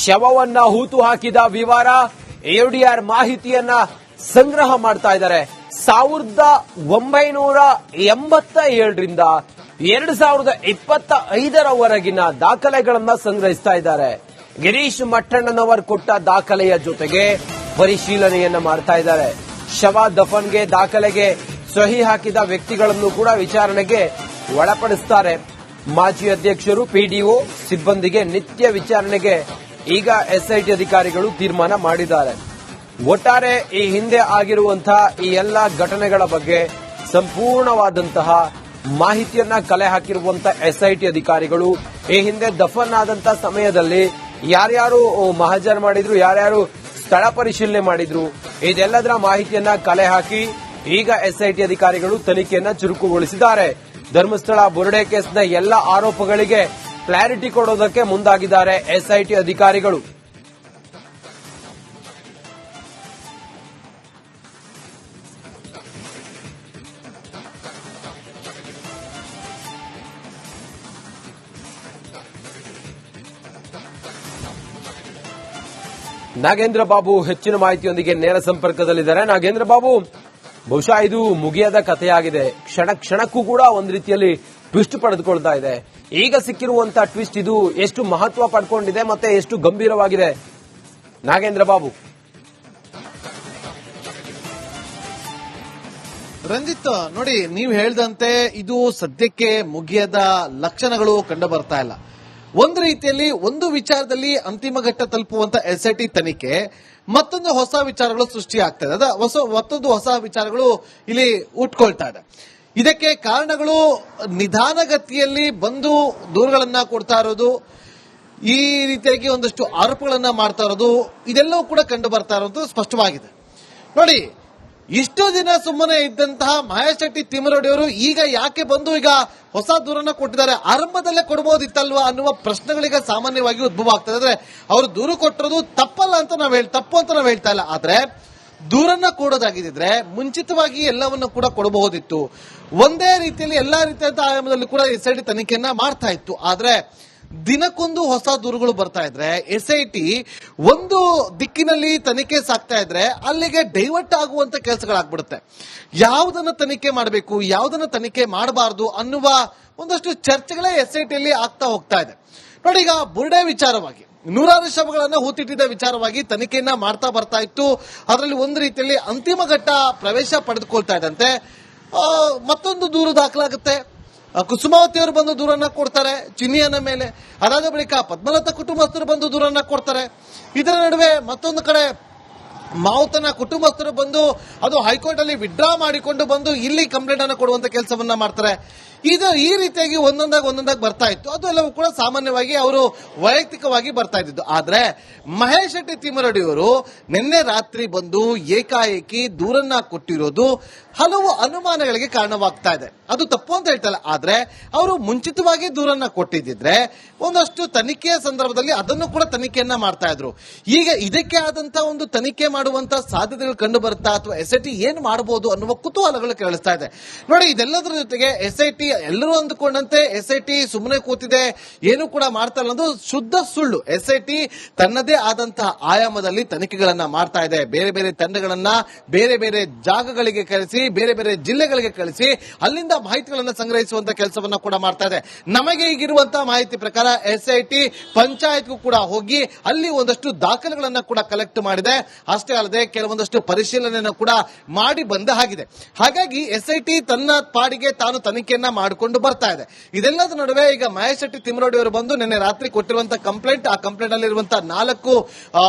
ಶವವನ್ನ ಹೂತು ಹಾಕಿದ ವಿವರ ಎಡಿಆರ್ ಮಾಹಿತಿಯನ್ನ ಸಂಗ್ರಹ ಮಾಡ್ತಾ ಇದ್ದಾರೆ. 1987ರಿಂದ 2025ರವರೆಗಿನ ದಾಖಲೆಗಳನ್ನ ಸಂಗ್ರಹಿಸ್ತಾ ಇದ್ದಾರೆ. ಗಿರೀಶ್ ಮಟ್ಟಣ್ಣನವರ್ ಕೊಟ್ಟ ದಾಖಲೆಯ ಜೊತೆಗೆ ಪರಿಶೀಲನೆಯನ್ನ ಮಾಡ್ತಾ ಇದ್ದಾರೆ. ಶವ ದಫನ್ಗೆ ದಾಖಲೆಗೆ ಸಹಿ ಹಾಕಿದ ವ್ಯಕ್ತಿಗಳನ್ನು ಕೂಡ ವಿಚಾರಣೆಗೆ ಒಳಪಡಿಸುತ್ತಾರೆ. ಮಾಜಿ ಅಧ್ಯಕ್ಷರು, ಪಿಡಿಒ ಸಿಬ್ಬಂದಿಗೆ ನಿತ್ಯ ವಿಚಾರಣೆಗೆ ಈಗ ಎಸ್ಐಟಿ ಅಧಿಕಾರಿಗಳು ತೀರ್ಮಾನ ಮಾಡಿದ್ದಾರೆ. ಒಟ್ಟಾರೆ ಈ ಹಿಂದೆ ಆಗಿರುವಂತಹ ಈ ಎಲ್ಲ ಘಟನೆಗಳ ಬಗ್ಗೆ ಸಂಪೂರ್ಣವಾದಂತಹ ಮಾಹಿತಿಯನ್ನ ಕಲೆ ಹಾಕಿರುವಂತಹ ಎಸ್ಐಟಿ ಅಧಿಕಾರಿಗಳು ಈ ಹಿಂದೆ ದಫನ್ ಆದಂತಹ ಸಮಯದಲ್ಲಿ ಯಾರ್ಯಾರು ಮಹಜರ್ ಮಾಡಿದ್ರು, ಯಾರ್ಯಾರು ಸ್ಥಳ ಪರಿಶೀಲನೆ ಮಾಡಿದ್ರು, ಇದೆಲ್ಲದರ ಮಾಹಿತಿಯನ್ನ ಕಲೆ ಹಾಕಿ ಈಗ ಎಸ್ಐಟಿ ಅಧಿಕಾರಿಗಳು ತನಿಖೆಯನ್ನ ಚುರುಕುಗೊಳಿಸಿದ್ದಾರೆ. ಧರ್ಮಸ್ಥಳ ಬುರುಡೆ ಕೇಸ್ನ ಎಲ್ಲ ಆರೋಪಗಳಿಗೆ ಕ್ಲಾರಿಟಿ ಕೊಡೋದಕ್ಕೆ ಮುಂದಾಗಿದ್ದಾರೆ ಎಸ್ಐಟಿ ಅಧಿಕಾರಿಗಳು. ನಾಗೇಂದ್ರ ಬಾಬು ಹೆಚ್ಚಿನ ಮಾಹಿತಿಯೊಂದಿಗೆ ನೇರ ಸಂಪರ್ಕದಲ್ಲಿದ್ದಾರೆ. ನಾಗೇಂದ್ರ ಬಾಬು, ಬಹುಶಃ ಇದು ಮುಗಿಯದ ಕಥೆಯಾಗಿದೆ. ಕ್ಷಣ ಕ್ಷಣಕ್ಕೂ ಕೂಡ ಒಂದು ರೀತಿಯಲ್ಲಿ ಟ್ವಿಸ್ಟ್ ಪಡೆದುಕೊಳ್ತಾ ಇದೆ. ಈಗ ಸಿಕ್ಕಿರುವಂತಹ ಟ್ವಿಸ್ಟ್ ಇದು ಎಷ್ಟು ಮಹತ್ವ ಪಡ್ಕೊಂಡಿದೆ ಮತ್ತೆ ಎಷ್ಟು ಗಂಭೀರವಾಗಿದೆ ನಾಗೇಂದ್ರ ಬಾಬು? ರಂಜಿತ್, ನೋಡಿ, ನೀವು ಹೇಳ್ದಂತೆ ಇದು ಸದ್ಯಕ್ಕೆ ಮುಗಿಯದ ಲಕ್ಷಣಗಳು ಕಂಡು ಬರ್ತಾ ಇಲ್ಲ. ಒಂದು ರೀತಿಯಲ್ಲಿ ಒಂದು ವಿಚಾರದಲ್ಲಿ ಅಂತಿಮ ಘಟ್ಟ ತಲುಪುವಂತ ಎಸ್ಐಟಿ ತನಿಖೆ ಮತ್ತೊಂದು ಹೊಸ ವಿಚಾರಗಳು ಸೃಷ್ಟಿ ಆಗ್ತಾ ಇದೆ. ಮತ್ತೊಂದು ಹೊಸ ವಿಚಾರಗಳು ಇಲ್ಲಿ ಉಟ್ಕೊಳ್ತಾ ಇದೆ. ಇದಕ್ಕೆ ಕಾರಣಗಳು ನಿಧಾನಗತಿಯಲ್ಲಿ ಬಂದು ದೂರುಗಳನ್ನ ಕೊಡ್ತಾ ಇರೋದು, ಈ ರೀತಿಯಾಗಿ ಒಂದಷ್ಟು ಆರೋಪಗಳನ್ನ ಮಾಡ್ತಾ ಇರೋದು, ಇದೆಲ್ಲವೂ ಕೂಡ ಕಂಡು ಬರ್ತಾ ಇರೋದು ಸ್ಪಷ್ಟವಾಗಿದೆ. ನೋಡಿ, ಇಷ್ಟು ದಿನ ಸುಮ್ಮನೆ ಇದ್ದಂತಹ ಮಹೇಶ್ ಶೆಟ್ಟಿ ತಿಮ್ಮರಡಿಯವರು ಈಗ ಯಾಕೆ ಬಂದು ಈಗ ಹೊಸ ದೂರನ್ನ ಕೊಟ್ಟಿದ್ದಾರೆ? ಆರಂಭದಲ್ಲೇ ಕೊಡಬಹುದಿತ್ತಲ್ವಾ ಅನ್ನುವ ಪ್ರಶ್ನೆಗಳಿಗೆ ಸಾಮಾನ್ಯವಾಗಿ ಉದ್ಭವ ಆಗ್ತದೆ. ಅಂದ್ರೆ ಅವರು ದೂರು ಕೊಟ್ಟಿರೋದು ತಪ್ಪು ಅಂತ ನಾವು ಹೇಳ್ತಾ ಇಲ್ಲ. ಆದ್ರೆ ದೂರನ್ನ ಕೊಡೋದಾಗಿದ್ರೆ ಮುಂಚಿತವಾಗಿ ಎಲ್ಲವನ್ನ ಕೂಡ ಕೊಡಬಹುದಿತ್ತು. ಒಂದೇ ರೀತಿಯಲ್ಲಿ ಎಲ್ಲಾ ರೀತಿಯಾದ ಆಯಾಮದಲ್ಲಿ ಕೂಡ ಎಸ್ಐಟಿ ತನಿಖೆಯನ್ನ ಮಾಡ್ತಾ ಇತ್ತು. ಆದ್ರೆ ದಿನಕ್ಕೊಂದು ಹೊಸ ದೂರುಗಳು ಬರ್ತಾ ಇದ್ರೆ, ಎಸ್ಐಟಿ ಒಂದು ದಿಕ್ಕಿನಲ್ಲಿ ತನಿಖೆ ಸಾಕ್ತಾ ಇದ್ರೆ ಅಲ್ಲಿಗೆ ಡೈವರ್ಟ್ ಆಗುವಂತ ಕೆಲಸಗಳಾಗ್ಬಿಡುತ್ತೆ. ಯಾವುದನ್ನ ತನಿಖೆ ಮಾಡಬೇಕು, ಯಾವುದನ್ನ ತನಿಖೆ ಮಾಡಬಾರದು ಅನ್ನುವ ಒಂದಷ್ಟು ಚರ್ಚೆಗಳೇ ಎಸ್ಐಟಿಯಲ್ಲಿ ಆಗ್ತಾ ಹೋಗ್ತಾ ಇದೆ. ನೋಡಿ, ಈಗ ಬುರ್ಡೆ ವಿಚಾರವಾಗಿ ನೂರಾರು ಶವಗಳನ್ನ ಹೂತಿಟ್ಟಿದ್ದ ವಿಚಾರವಾಗಿ ತನಿಖೆಯನ್ನ ಮಾಡ್ತಾ ಬರ್ತಾ ಇತ್ತು. ಅದರಲ್ಲಿ ಒಂದು ರೀತಿಯಲ್ಲಿ ಅಂತಿಮ ಘಟ್ಟ ಪ್ರವೇಶ ಪಡೆದುಕೊಳ್ತಾ ಇದ್ದಂತೆ ಮತ್ತೊಂದು ದೂರು ದಾಖಲಾಗುತ್ತೆ. ಕುಸುಮಾವತಿ ಅವರು ಬಂದು ದೂರನ್ನ ಕೊಡ್ತಾರೆ ಚಿನ್ನಿಯನ್ನ ಮೇಲೆ. ಅದಾದ ಬಳಿಕ ಪದ್ಮಲತಾ ಕುಟುಂಬಸ್ಥರು ಬಂದು ದೂರನ್ನ ಕೊಡ್ತಾರೆ. ಇದರ ನಡುವೆ ಮತ್ತೊಂದು ಕಡೆ ಮಾವುತನ ಕುಟುಂಬಸ್ಥರು ಬಂದು ಅದು ಹೈಕೋರ್ಟ್ ಅಲ್ಲಿ ವಿಡ್ರಾ ಮಾಡಿಕೊಂಡು ಬಂದು ಇಲ್ಲಿ ಕಂಪ್ಲೇಂಟ್ ಅನ್ನು ಕೊಡುವಂತ ಕೆಲಸವನ್ನ ಮಾಡ್ತಾರೆ. ಇದು ಈ ರೀತಿಯಾಗಿ ಒಂದೊಂದಾಗಿ ಬರ್ತಾ ಇತ್ತು. ಅದು ಎಲ್ಲವೂ ಕೂಡ ಸಾಮಾನ್ಯವಾಗಿ ಅವರು ವೈಯಕ್ತಿಕವಾಗಿ ಬರ್ತಾ ಇದ್ದಿದ್ದು. ಆದ್ರೆ ಮಹೇಶ್ ಶೆಟ್ಟಿ ತಿಮ್ಮರಡಿಯವರು ನಿನ್ನೆ ರಾತ್ರಿ ಬಂದು ಏಕಾಏಕಿ ದೂರನ್ನ ಕೊಟ್ಟಿರೋದು ಹಲವು ಅನುಮಾನಗಳಿಗೆ ಕಾರಣವಾಗ್ತಾ ಇದೆ. ಅದು ತಪ್ಪು ಅಂತ ಹೇಳ್ತಲ್ಲ, ಆದ್ರೆ ಅವರು ಮುಂಚಿತವಾಗಿ ದೂರನ್ನ ಕೊಟ್ಟಿದ್ದಿದ್ರೆ ಒಂದಷ್ಟು ತನಿಖೆಯ ಸಂದರ್ಭದಲ್ಲಿ ಅದನ್ನು ಕೂಡ ತನಿಖೆಯನ್ನ ಮಾಡ್ತಾ ಇದ್ರು. ಈಗ ಇದಕ್ಕೆ ಆದಂತಹ ಒಂದು ತನಿಖೆ ಮಾಡುವಂತ ಸಾಧ್ಯತೆಗಳು ಕಂಡು ಬರುತ್ತಾ ಅಥವಾ ಎಸ್ಐಟಿ ಏನ್ ಮಾಡಬಹುದು ಅನ್ನುವ ಕುತೂಹಲಗಳು ಕೇಳಿಸ್ತಾ ಇದೆ. ನೋಡಿ, ಇದೆಲ್ಲದರ ಜೊತೆಗೆ ಎಸ್ಐಟಿ ಎಲ್ಲರೂ ಅಂದುಕೊಂಡಂತೆ ಎಸ್ಐಟಿ ಸುಮ್ಮನೆ ಕೂತಿದೆ, ಏನು ಕೂಡ ಮಾಡ್ತಾ ಇಲ್ಲ ಅನ್ನೋದು ಶುದ್ಧ ಸುಳ್ಳು. ಎಸ್ಐಟಿ ತನ್ನದೇ ಆದಂತಹ ಆಯಾಮದಲ್ಲಿ ತನಿಖೆಗಳನ್ನ ಮಾಡ್ತಾ ಇದೆ. ಬೇರೆ ಬೇರೆ ತಂಡಗಳನ್ನ ಬೇರೆ ಬೇರೆ ಜಾಗಗಳಿಗೆ ಕಳಿಸಿ, ಬೇರೆ ಬೇರೆ ಜಿಲ್ಲೆಗಳಿಗೆ ಕಳಿಸಿ ಅಲ್ಲಿಂದ ಮಾಹಿತಿಗಳನ್ನ ಸಂಗ್ರಹಿಸುವಂತ ಕೆಲಸವನ್ನ ಕೂಡ ಮಾಡ್ತಾ ಇದೆ. ನಮಗೆ ಈಗಿರುವಂತಹ ಮಾಹಿತಿ ಪ್ರಕಾರ ಎಸ್ಐಟಿ ಪಂಚಾಯತ್ಗೂ ಕೂಡ ಹೋಗಿ ಅಲ್ಲಿ ಒಂದಷ್ಟು ದಾಖಲೆಗಳನ್ನ ಕೂಡ ಕಲೆಕ್ಟ್ ಮಾಡಿದೆ. ಅಷ್ಟೇ ಅಲ್ಲದೆ ಕೆಲವೊಂದಷ್ಟು ಪರಿಶೀಲನೆಯನ್ನು ಕೂಡ ಮಾಡಿ ಬಂದ ಹಾಗಿದೆ. ಹಾಗಾಗಿ ಎಸ್ಐಟಿ ತನ್ನ ಪಾಡಿಗೆ ತಾನು ತನಿಖೆಯನ್ನ ಮಾಡಿಕೊಂಡು ಬರ್ತಾ ಇದೆ. ಇದೆಲ್ಲದ ನಡುವೆ ಈಗ ಮಹೇಶ್ ಶೆಟ್ಟಿ ತಿಮ್ಮರಡಿ ಅವರು ಬಂದು ನಿನ್ನೆ ರಾತ್ರಿ ಕೊಟ್ಟಿರುವಂತಹ ಕಂಪ್ಲೇಂಟ್, ಆ ಕಂಪ್ಲೇಂಟ್ ಅಲ್ಲಿ ಇರುವಂತಹ 4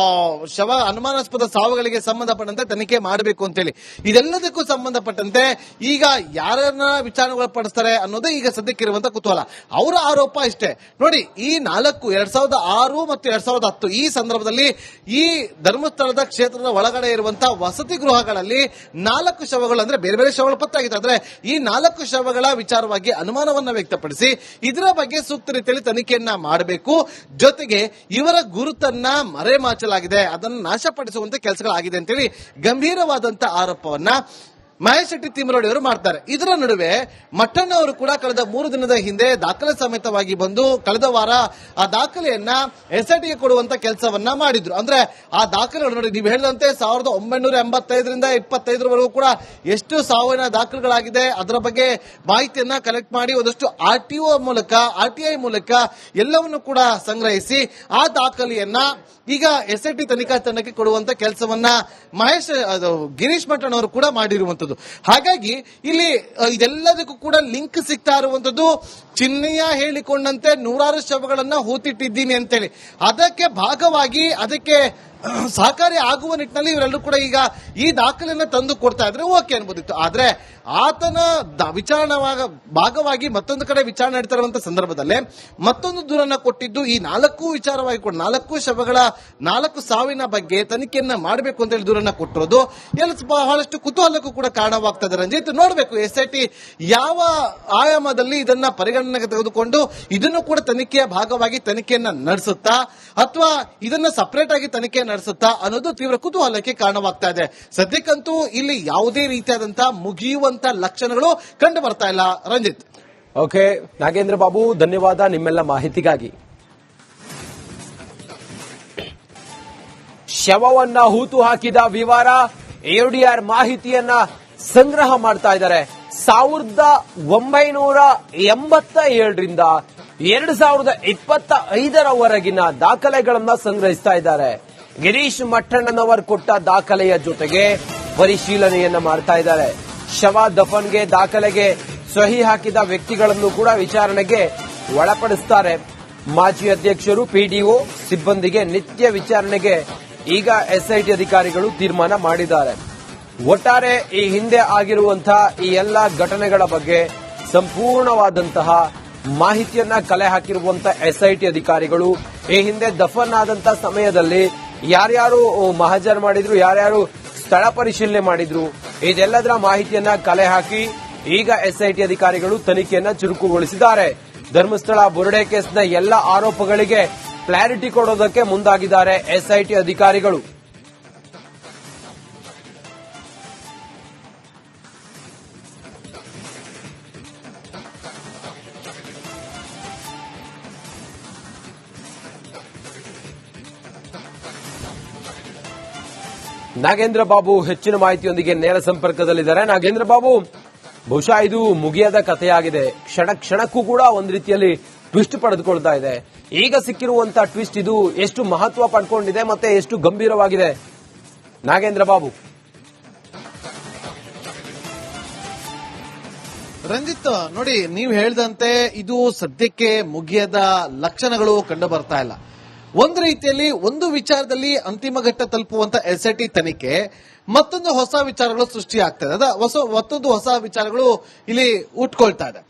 ಶವ ಅನುಮಾನಾಸ್ಪದ ಸಾವುಗಳಿಗೆ ಸಂಬಂಧಪಟ್ಟಂತೆ ತನಿಖೆ ಮಾಡಬೇಕು ಅಂತೇಳಿ, ಇದೆಲ್ಲದಕ್ಕೂ ಸಂಬಂಧಪಟ್ಟಂತೆ ಈಗ ಯಾರನ್ನ ವಿಚಾರಣೆಗಳು ಪಡಿಸ್ತಾರೆ ಅನ್ನೋದೇ ಈಗ ಸದ್ಯಕ್ಕಿರುವಂತಹ ಕುತೂಹಲ. ಅವರ ಆರೋಪ ಇಷ್ಟೇ. ನೋಡಿ, ಈ 2006 ಮತ್ತು 2010 ಈ ಸಂದರ್ಭದಲ್ಲಿ ಈ ಧರ್ಮಸ್ಥಳದ ಕ್ಷೇತ್ರದ ಒಳಗಡೆ ಇರುವಂತಹ ವಸತಿ ಗೃಹಗಳಲ್ಲಿ 4 ಶವಗಳು, ಅಂದ್ರೆ ಬೇರೆ ಬೇರೆ ಶವಗಳು ಪತ್ತಾಗಿತ್ತು. ಆದ್ರೆ ಈ 4 ಶವಗಳ ವಿಚಾರವಾಗಿ ಅನುಮಾನವನ್ನ ವ್ಯಕ್ತಪಡಿಸಿ ಇದರ ಬಗ್ಗೆ ಸೂಕ್ತ ರೀತಿಯಲ್ಲಿ ತನಿಖೆಯನ್ನ ಮಾಡಬೇಕು. ಜೊತೆಗೆ ಇವರ ಗುರುತನ್ನ ಮರೆಮಾಚಲಾಗಿದೆ, ಅದನ್ನು ನಾಶಪಡಿಸುವಂತ ಕೆಲಸಗಳಾಗಿದೆ ಅಂತೇಳಿ ಗಂಭೀರವಾದಂತಹ ಆರೋಪವನ್ನ ಮಹೇಶ್ ಶೆಟ್ಟಿ ತಿಮ್ಮರೋಡಿ ಅವರು ಮಾಡ್ತಾರೆ. ಇದರ ನಡುವೆ ಮಟ್ಟಣ್ಣ ಅವರು ಕೂಡ ಕಳೆದ 3 ದಿನದ ಹಿಂದೆ ದಾಖಲೆ ಸಮೇತವಾಗಿ ಬಂದು ಕಳೆದ ವಾರ ಆ ದಾಖಲೆಯನ್ನ ಎಸ್ಐಟಿಗೆ ಕೊಡುವಂತ ಕೆಲಸವನ್ನ ಮಾಡಿದ್ರು. ಅಂದ್ರೆ ಆ ದಾಖಲೆಗಳು ನೋಡಿ, ನೀವು ಹೇಳಿದಂತೆ 1985ರಿಂದ 25ರವರೆಗೂ ಕೂಡ ಎಷ್ಟು ಸಾವಿನ ದಾಖಲೆಗಳಾಗಿದೆ ಅದರ ಬಗ್ಗೆ ಮಾಹಿತಿಯನ್ನ ಕಲೆಕ್ಟ್ ಮಾಡಿ ಒಂದಷ್ಟು ಆರ್ಟಿಐ ಮೂಲಕ ಎಲ್ಲವನ್ನು ಕೂಡ ಸಂಗ್ರಹಿಸಿ ಆ ದಾಖಲೆಯನ್ನ ಈಗ ಎಸ್ಐಟಿ ತನಿಖಾ ತಂಡಕ್ಕೆ ಕೊಡುವಂತ ಕೆಲಸವನ್ನ ಗಿರೀಶ್ ಮಟ್ಟಣ್ಣ ಅವರು ಕೂಡ ಮಾಡಿರುವಂತದ್ದು. ಹಾಗಾಗಿ ಇಲ್ಲಿ ಇದೆಲ್ಲದಕ್ಕೂ ಕೂಡ ಲಿಂಕ್ ಸಿಗ್ತಾ ಇರುವಂತದ್ದು. ಚಿನ್ನಯ್ಯ ಹೇಳಿಕೊಂಡಂತೆ 100 ಶವಗಳನ್ನ ಹೂತಿಟ್ಟಿದ್ದೀನಿ ಅಂತೇಳಿ ಅದಕ್ಕೆ ಭಾಗವಾಗಿ ಅದಕ್ಕೆ ಸಹಕಾರಿ ಆಗುವ ನಿಟ್ಟಿನಲ್ಲಿ ಇವರೆಲ್ಲರೂ ಕೂಡ ಈಗ ಈ ದಾಖಲೆಯನ್ನ ತಂದು ಕೊಡ್ತಾ ಇದ್ರೆ ಓಕೆ ಅನ್ಬೋದಿತ್ತು. ಆದ್ರೆ ಆತನ ವಿಚಾರಣಾ ಭಾಗವಾಗಿ ಮತ್ತೊಂದು ಕಡೆ ವಿಚಾರಣೆ ನಡೀತಾ ಇರುವಂತಹ ಸಂದರ್ಭದಲ್ಲೇ ಮತ್ತೊಂದು ದೂರನ್ನ ಕೊಟ್ಟಿದ್ದು ಈ 4 ವಿಚಾರವಾಗಿ ಕೂಡ 4 ಶವಗಳ 4 ಸಾವಿನ ಬಗ್ಗೆ ತನಿಖೆಯನ್ನ ಮಾಡಬೇಕು ಅಂತ ಹೇಳಿ ದೂರನ್ನ ಕೊಟ್ಟಿರೋದು ಬಹಳಷ್ಟು ಕುತೂಹಲಕ್ಕೂ ಕೂಡ ಕಾರಣವಾಗ್ತಾ ಇದೆ. ರಂಜಿತ್, ನೋಡಬೇಕು ಎಸ್ಐಟಿ ಯಾವ ಆಯಾಮದಲ್ಲಿ ಇದನ್ನ ಪರಿಗಣನೆಗೆ ತೆಗೆದುಕೊಂಡು ಇದನ್ನು ಕೂಡ ತನಿಖೆಯ ಭಾಗವಾಗಿ ತನಿಖೆಯನ್ನ ನಡೆಸುತ್ತಾ ಅಥವಾ ಇದನ್ನ ಸಪರೇಟ್ ಆಗಿ ತನಿಖೆ ನಡೆಸುತ್ತಾ ಅನ್ನೋದು ತೀವ್ರ ಕುತೂಹಲಕ್ಕೆ ಕಾರಣವಾಗ್ತಾ ಇದೆ. ಸದ್ಯಕ್ಕಂತೂ ಇಲ್ಲಿ ಯಾವುದೇ ರೀತಿಯಾದಂತಹ ಮುಗಿಯುವಂತ ಲಕ್ಷಣಗಳು ಕಂಡು ಬರ್ತಾ ಇಲ್ಲ. ರಂಜಿತ್. ಓಕೆ ನಾಗೇಂದ್ರ ಬಾಬು, ಧನ್ಯವಾದ ನಿಮ್ಮೆಲ್ಲ ಮಾಹಿತಿಗಾಗಿ. ಶವವನ್ನ ಹೂತು ಹಾಕಿದ ವಿವರ ಎಡಿಆರ್ ಮಾಹಿತಿಯನ್ನ ಸಂಗ್ರಹ ಮಾಡ್ತಾ ಇದ್ದಾರೆ. 1987ರಿಂದ 2025ರವರೆಗಿನ ದಾಖಲೆಗಳನ್ನ ಸಂಗ್ರಹಿಸ್ತಾ ಇದ್ದಾರೆ. ಗಿರೀಶ್ ಮಟ್ಟಣ್ಣನವರ್ ಕೊಟ್ಟ ದಾಖಲೆಯ ಜೊತೆಗೆ ಪರಿಶೀಲನೆಯನ್ನ ಮಾಡ್ತಾ ಇದ್ದಾರೆ. ಶವ ದಫನ್ಗೆ ದಾಖಲೆಗೆ ಸಹಿ ಹಾಕಿದ ವ್ಯಕ್ತಿಗಳನ್ನು ಕೂಡ ವಿಚಾರಣೆಗೆ ಒಳಪಡಿಸುತ್ತಾರೆ. ಮಾಜಿ ಅಧ್ಯಕ್ಷರು, ಪಿಡಿಒ ಸಿಬ್ಬಂದಿಗೆ ನಿತ್ಯ ವಿಚಾರಣೆಗೆ ಈಗ ಎಸ್ಐಟಿ ಅಧಿಕಾರಿಗಳು ತೀರ್ಮಾನ ಮಾಡಿದ್ದಾರೆ. ಒಟ್ಟಾರೆ ಈ ಹಿಂದೆ ಆಗಿರುವಂತಹ ಈ ಎಲ್ಲ ಘಟನೆಗಳ ಬಗ್ಗೆ ಸಂಪೂರ್ಣವಾದಂತಹ ಮಾಹಿತಿಯನ್ನ ಕಲೆ ಹಾಕಿರುವಂತಹ ಎಸ್ಐಟಿ ಅಧಿಕಾರಿಗಳು ಈ ಹಿಂದೆ ದಫನ್ ಆದಂತಹ ಸಮಯದಲ್ಲಿ ಯಾರ್ಯಾರು ಮಹಜರ್ ಮಾಡಿದ್ರು, ಯಾರ್ಯಾರು ಸ್ಥಳ ಪರಿಶೀಲನೆ ಮಾಡಿದ್ರು, ಇದೆಲ್ಲದರ ಮಾಹಿತಿಯನ್ನ ಕಲೆ ಹಾಕಿ ಈಗ ಎಸ್ಐಟಿ ಅಧಿಕಾರಿಗಳು ತನಿಖೆಯನ್ನ ಚುರುಕುಗೊಳಿಸಿದ್ದಾರೆ. ಧರ್ಮಸ್ಥಳ ಬುರುಡೆ ಕೇಸ್ನ ಎಲ್ಲ ಆರೋಪಗಳಿಗೆ ಕ್ಲಾರಿಟಿ ಕೊಡೋದಕ್ಕೆ ಮುಂದಾಗಿದ್ದಾರೆ ಎಸ್ಐಟಿ ಅಧಿಕಾರಿಗಳು. ನಾಗೇಂದ್ರ ಬಾಬು ಹೆಚ್ಚಿನ ಮಾಹಿತಿಯೊಂದಿಗೆ ನೇರ ಸಂಪರ್ಕದಲ್ಲಿದ್ದಾರೆ. ನಾಗೇಂದ್ರ ಬಾಬು, ಬಹುಶಃ ಇದು ಮುಗಿಯದ ಕಥೆಯಾಗಿದೆ. ಕ್ಷಣ ಕ್ಷಣಕ್ಕೂ ಕೂಡ ಒಂದು ರೀತಿಯಲ್ಲಿ ಟ್ವಿಸ್ಟ್ ಪಡೆದುಕೊಳ್ತಾ ಇದೆ. ಈಗ ಸಿಕ್ಕಿರುವಂತಹ ಟ್ವಿಸ್ಟ್ ಇದು ಎಷ್ಟು ಮಹತ್ವ ಪಡ್ಕೊಂಡಿದೆ ಮತ್ತೆ ಎಷ್ಟು ಗಂಭೀರವಾಗಿದೆ ನಾಗೇಂದ್ರ ಬಾಬು? ರಂಜಿತ್, ನೋಡಿ, ನೀವು ಹೇಳಿದಂತೆ ಇದು ಸದ್ಯಕ್ಕೆ ಮುಗಿಯದ ಲಕ್ಷಣಗಳು ಕಂಡು ಬರ್ತಾ ಇಲ್ಲ. ಒಂದು ರೀತಿಯಲ್ಲಿ ಒಂದು ವಿಚಾರದಲ್ಲಿ ಅಂತಿಮ ಘಟ್ಟ ತಲುಪುವಂತ ಎಸ್ಐಟಿ ತನಿಖೆ ಮತ್ತೊಂದು ಹೊಸ ವಿಚಾರಗಳು ಸೃಷ್ಟಿ ಆಗ್ತಾ ಇದೆ. ಮತ್ತೊಂದು ಹೊಸ ವಿಚಾರಗಳು ಇಲ್ಲಿ ಉಟ್ಕೊಳ್ತಾ ಇದೆ.